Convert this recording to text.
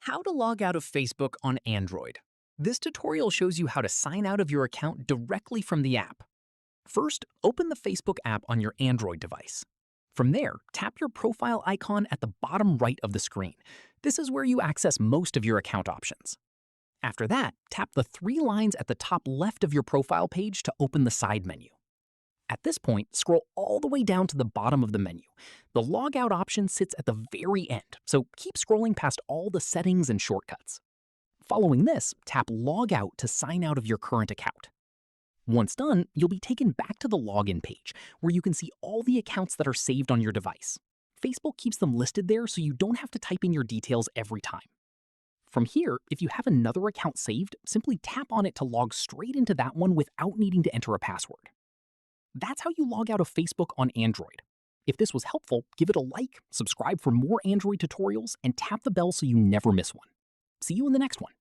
How to log out of Facebook on Android. This tutorial shows you how to sign out of your account directly from the app. First, open the Facebook app on your Android device. From there, tap your profile icon at the bottom right of the screen. This is where you access most of your account options. After that, tap the three lines at the top left of your profile page to open the side menu. At this point, scroll all the way down to the bottom of the menu. The Logout option sits at the very end, so keep scrolling past all the settings and shortcuts. Following this, tap Logout to sign out of your current account. Once done, you'll be taken back to the login page, where you can see all the accounts that are saved on your device. Facebook keeps them listed there so you don't have to type in your details every time. From here, if you have another account saved, simply tap on it to log straight into that one without needing to enter a password. That's how you log out of Facebook on Android. If this was helpful, give it a like, subscribe for more Android tutorials, and tap the bell so you never miss one. See you in the next one.